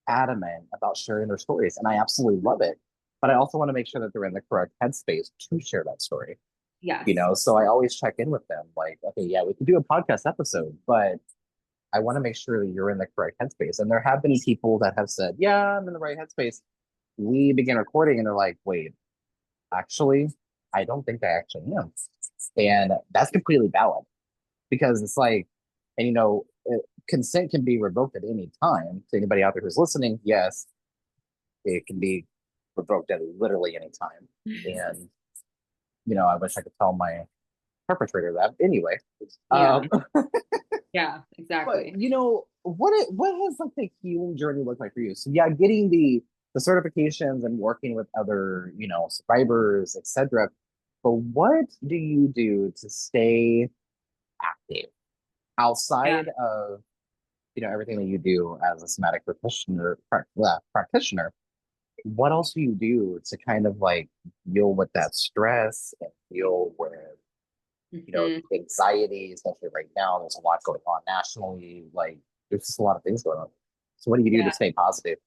S1: adamant about sharing their stories, and I absolutely love it. But I also want to make sure that they're in the correct headspace to share that story.
S2: yes,
S1: So I always check in with them, like, okay, yeah, we can do a podcast episode, but I want to make sure that you're in the correct headspace. And there have been people that have said, yeah, I'm in the right headspace. We begin recording, and they're like, wait, actually, I don't think I actually am. And that's completely valid because it's like, and consent can be revoked at any time. To anybody out there who's listening, yes, it can be revoked at literally any time. And, I wish I could tell my perpetrator that anyway.
S2: yeah,
S1: Um,
S2: yeah,
S1: but
S2: exactly.
S1: what has like the healing journey looked like for you? So yeah, getting the certifications and working with other, survivors, etc. But what do you do to stay active
S2: Yeah.
S1: outside of everything that you do as a somatic practitioner? What else do you do to kind of like deal with that stress and deal with
S2: Mhm.
S1: anxiety, especially right now? There's a lot going on nationally. Like there's just a lot of things going on. So what do you do to
S2: Yeah,
S1: stay positive?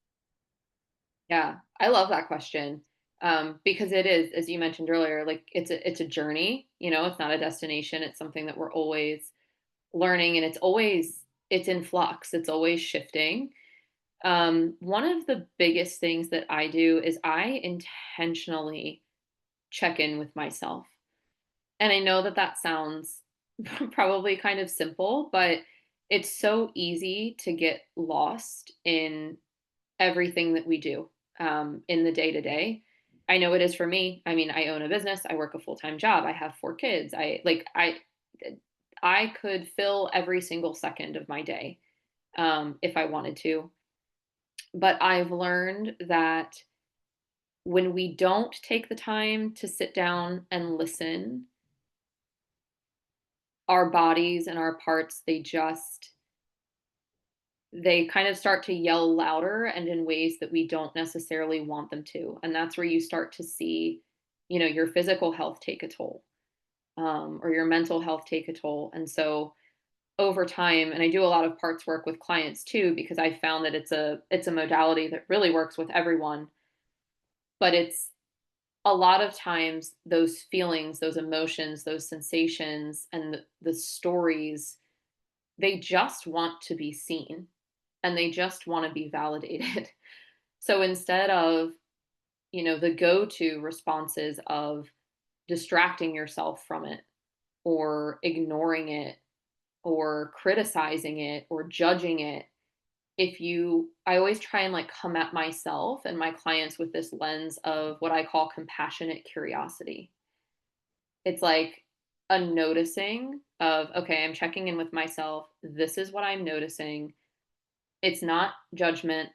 S2: yeah. I love that question, because it is, as you mentioned earlier, like it's a journey. It's not a destination. It's something that we're always learning, and it's in flux. It's always shifting. One of the biggest things that I do is I intentionally check in with myself. And I know that that sounds probably kind of simple, but it's so easy to get lost in everything that we do, in the day to day. I know it is for me. I mean, I own a business. I work a full time job. I have 4 kids. I could fill every single second of my day, if I wanted to. But I've learned that when we don't take the time to sit down and listen, our bodies and our parts, they kind of start to yell louder and in ways that we don't necessarily want them to. And that's where you start to see, your physical health take a toll, or your mental health take a toll. And so over time, and I do a lot of parts work with clients too, because I found that it's a modality that really works with everyone. But it's a lot of times those feelings, those emotions, those sensations, and the stories, they just want to be seen and they just want to be validated. So instead of, the go to responses of distracting yourself from it or ignoring it or criticizing it or judging it, I always try and like come at myself and my clients with this lens of what I call compassionate curiosity. It's like a noticing of, okay, I'm checking in with myself. This is what I'm noticing. It's not judgment.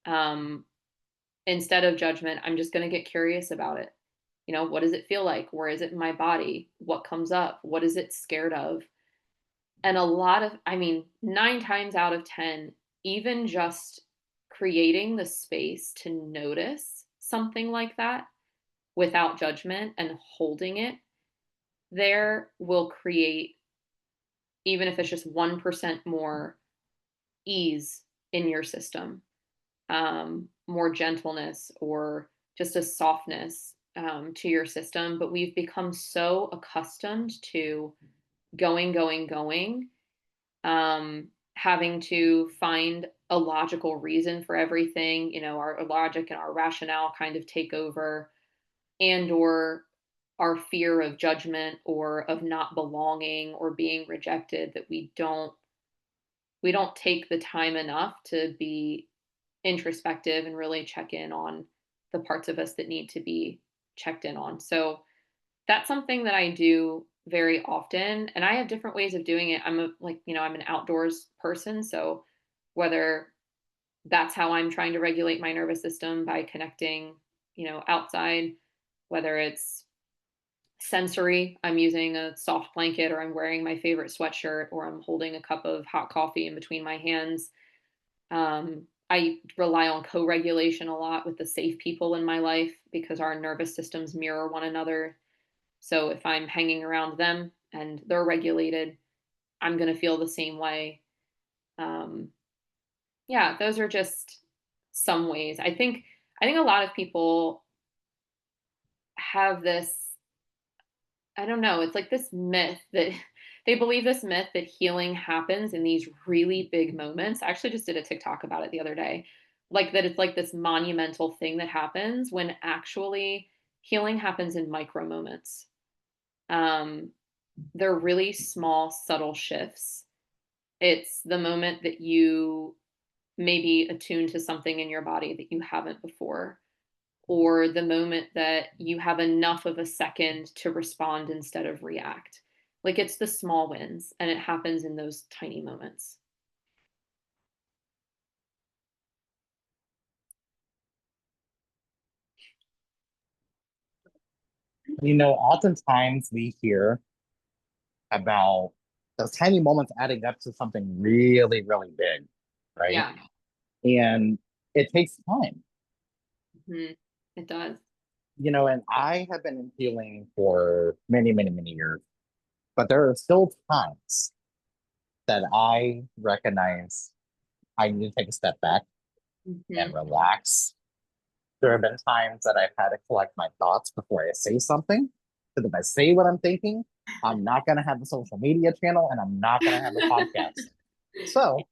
S2: Um, Instead of judgment, I'm just going to get curious about it. What does it feel like? Where is it in my body? What comes up? What is it scared of? And I mean, 9 times out of 10, even just creating the space to notice something like that without judgment and holding it there will create, even if it's just 1% more ease in your system, more gentleness or just a softness, to your system. But we've become so accustomed to going, going, going, having to find a logical reason for everything. Our logic and our rationale kind of take over, and or our fear of judgment or of not belonging or being rejected, that we don't take the time enough to be introspective and really check in on the parts of us that need to be checked in on. So that's something that I do very often, and I have different ways of doing it. I'm an outdoors person, so whether that's how I'm trying to regulate my nervous system by connecting, outside, whether it's sensory, I'm using a soft blanket or I'm wearing my favorite sweatshirt or I'm holding a cup of hot coffee in between my hands. I rely on co-regulation a lot with the safe people in my life because our nervous systems mirror one another. So if I'm hanging around them and they're regulated, I'm going to feel the same way. Um, yeah, those are just some ways. I think a lot of people have this, I don't know, it's like this myth that they believe this myth that healing happens in these really big moments. I actually just did a TikTok about it the other day. Like that it's like this monumental thing that happens when actually healing happens in micro moments. Um, they're really small, subtle shifts. It's the moment that you maybe attune to something in your body that you haven't before, or the moment that you have enough of a second to respond instead of react. Like it's the small wins, and it happens in those tiny moments.
S1: Oftentimes we hear about those tiny moments adding up to something really, really big, right?
S2: Yeah.
S1: And it takes time,
S2: Mhm. It does.
S1: and I have been healing for many, many, many years, but there are still times that I recognize I need to take a step back and
S2: Mhm.
S1: relax. There have been times that I've had to collect my thoughts before I say something. Because if I say what I'm thinking, I'm not going to have the social media channel and I'm not going to have the podcast. So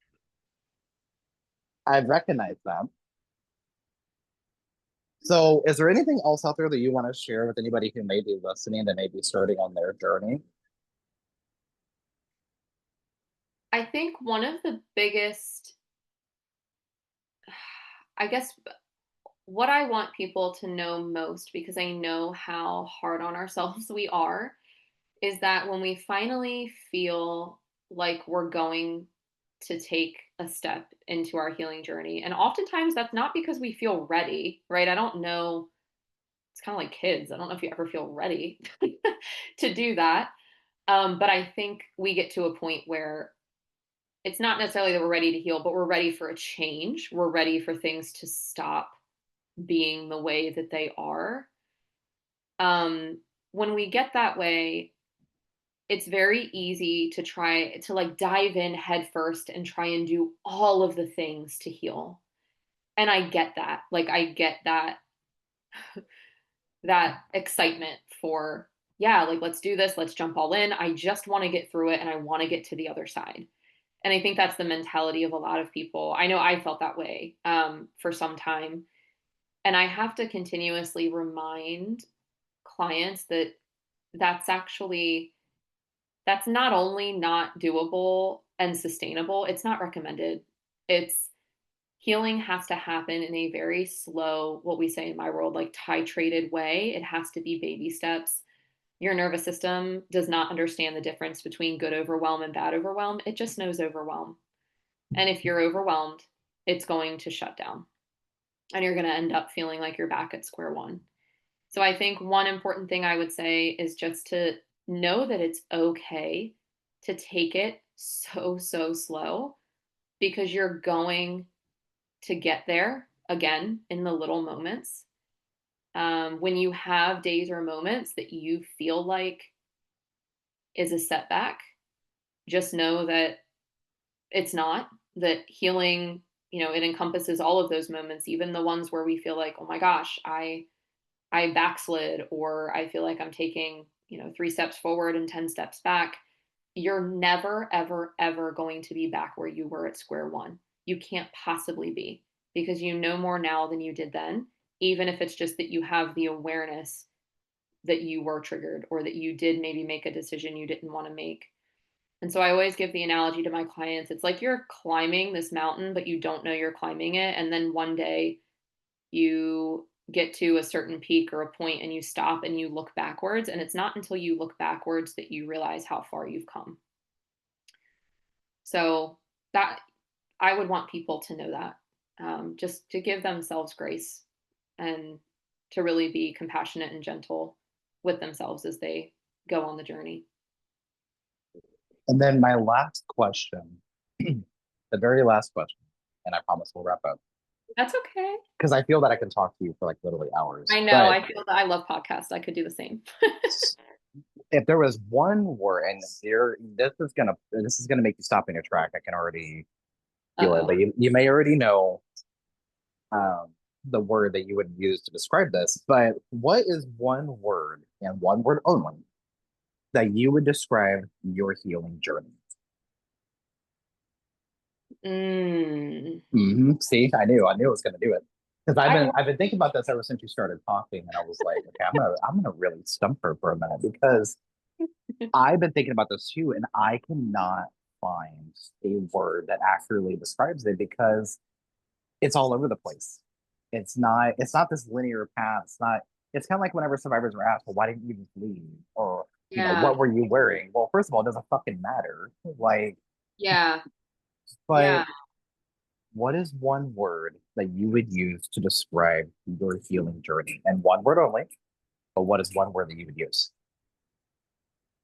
S1: I've recognized that. So, is there anything else out there that you want to share with anybody who may be listening that may be starting on their journey?
S2: I think one of the biggest, I guess, what I want people to know most, because I know how hard on ourselves we are, is that when we finally feel like we're going to take a step into our healing journey, and oftentimes that's not because we feel ready, right? I don't know. It's kind of like kids. I don't know if you ever feel ready to do that. But I think we get to a point where it's not necessarily that we're ready to heal, but we're ready for a change. We're ready for things to stop being the way that they are. When we get that way, it's very easy to try to like dive in head first and try and do all of the things to heal. And I get that. Like I get that excitement for, yeah, like let's do this, let's jump all in. I just want to get through it and I want to get to the other side. And I think that's the mentality of a lot of people. I know I felt that way for some time. And I have to continuously remind clients that that's actually, that's not only not doable and sustainable, it's not recommended. It's healing has to happen in a very slow, what we say in my world, like titrated way. It has to be baby steps. Your nervous system does not understand the difference between good overwhelm and bad overwhelm. It just knows overwhelm. And if you're overwhelmed, it's going to shut down and you're going to end up feeling like you're back at square one. So I think one important thing I would say is just to know that it's okay to take it so, so slow because you're going to get there again in the little moments. When you have days or moments that you feel like is a setback, just know that it's not, that healing, it encompasses all of those moments, even the ones where we feel like, oh my gosh, I backslid, or I feel like I'm taking, 3 steps forward and 10 steps back. You're never, ever, ever going to be back where you were at square one. You can't possibly be because you know more now than you did then, even if it's just that you have the awareness that you were triggered or that you did maybe make a decision you didn't want to make. And so I always give the analogy to my clients. It's like you're climbing this mountain, but you don't know you're climbing it. And then one day you get to a certain peak or a point and you stop and you look backwards. And it's not until you look backwards that you realize how far you've come. So that I would want people to know that, just to give themselves grace and to really be compassionate and gentle with themselves as they go on the journey.
S1: And then my last question, the very last question, and I promise we'll wrap up.
S2: That's okay.
S1: because I feel that I can talk to you for like literally hours.
S2: I know.
S1: But
S2: I feel that I love podcasts. I could do the same.
S1: if there was one word, and this is gonna make you stop in your track. I can already feel it,
S2: Uh-oh.
S1: but you may already know um, the word that you would use to describe this. But what is one word and one word only that you would describe your healing journey?
S2: Mm.
S1: See, I knew it was gonna do it because I've
S2: I
S1: been I've been thinking about this ever since you started talking, and I was like, okay, I'm gonna really stump her for a minute because I've been thinking about this too, and I cannot find a word that accurately describes it because it's all over the place. It's not this linear path. It's kind of like whenever survivors were asked, well, why didn't you just leave? Or,
S2: yeah.
S1: what were you wearing? Well, first of all, it doesn't fucking matter. Like,
S2: Yeah.
S1: but
S2: Yeah.
S1: what is one word that you would use to describe your healing journey? And one word only, but what is one word that you would use?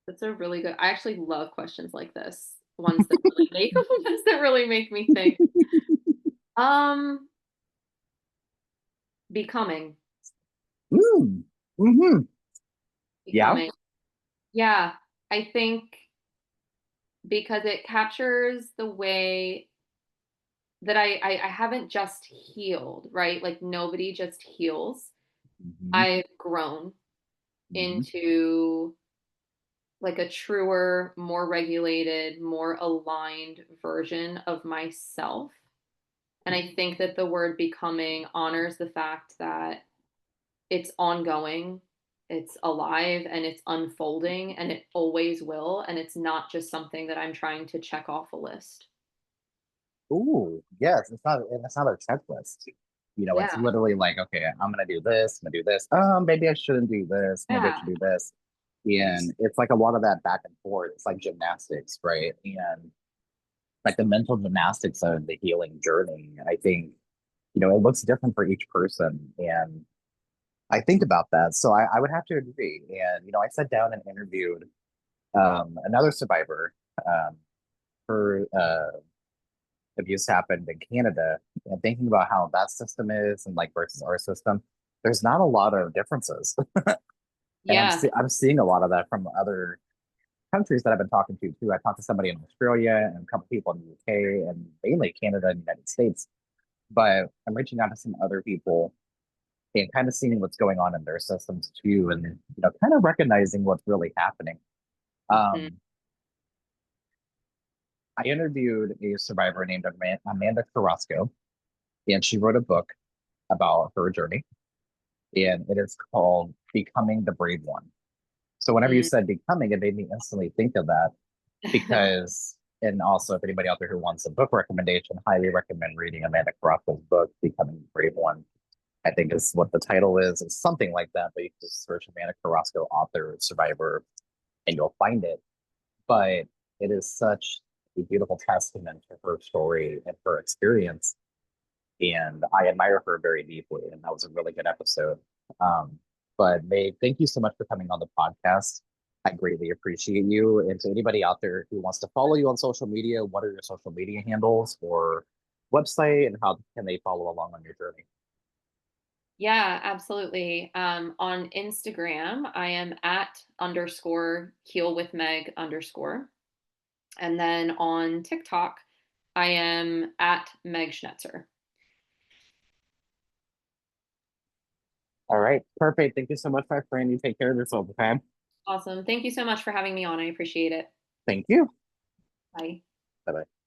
S2: That's a really good. I actually love questions like this. Ones that really make ones that really make me think. Um, becoming.
S1: Mm. Hmm. Yeah.
S2: Becoming. Yeah. I think because it captures the way that I haven't just healed, right? Like nobody just heals.
S1: Hmm.
S2: I've grown
S1: Hmm.
S2: into like a truer, more regulated, more aligned version of myself. And I think that the word becoming honors the fact that it's ongoing, it's alive, and it's unfolding, and it always will. And it's not just something that I'm trying to check off a list.
S1: Ooh, yes. It's not a checklist. It's
S2: Yeah.
S1: literally like, okay, I'm gonna do this, I'm gonna do this. Maybe I shouldn't do this, maybe I
S2: Yeah.
S1: should do this. And it's like a lot of that back and forth. It's like gymnastics, right? And like the mental gymnastics of the healing journey. I think, it looks different for each person. And I think about that. So I would have to agree. And, I sat down and interviewed another survivor. Her abuse happened in Canada, and thinking about how that system is and like versus our system, there's not a lot of differences. And
S2: Yeah.
S1: I'm seeing a lot of that from other countries that I've been talking to too. I talked to somebody in Australia and a couple people in the UK and mainly Canada and the United States. But I'm reaching out to some other people and kind of seeing what's going on in their systems too, and kind of recognizing what's really happening.
S2: Mhm.
S1: Um, I interviewed a survivor named Amanda Carrasco, and she wrote a book about her journey, and it is called Becoming the Brave One. So whenever you
S2: Mm.
S1: said becoming, it made me instantly think of that because, and also if anybody out there who wants a book recommendation, highly recommend reading Amanda Carrasco's book, Becoming the Brave One. I think is what the title is. It's something like that, but you can just search Amanda Carrasco, author, survivor, and you'll find it. But it is such a beautiful testament to her story and her experience. And I admire her very deeply. And that was a really good episode. Um, but May, thank you so much for coming on the podcast. I greatly appreciate you. And to anybody out there who wants to follow you on social media, what are your social media handles or website, and how can they follow along on your journey?
S2: Yeah, absolutely. On Instagram, I am at underscore heal with Meg underscore. And then on TikTok, I am at Meg Schnetzer.
S1: All right, perfect. Thank you so much, my friend. You take care of yourself, okay?
S2: Awesome. Thank you so much for having me on. I appreciate it.
S1: Thank you.
S2: Bye.
S1: Bye bye.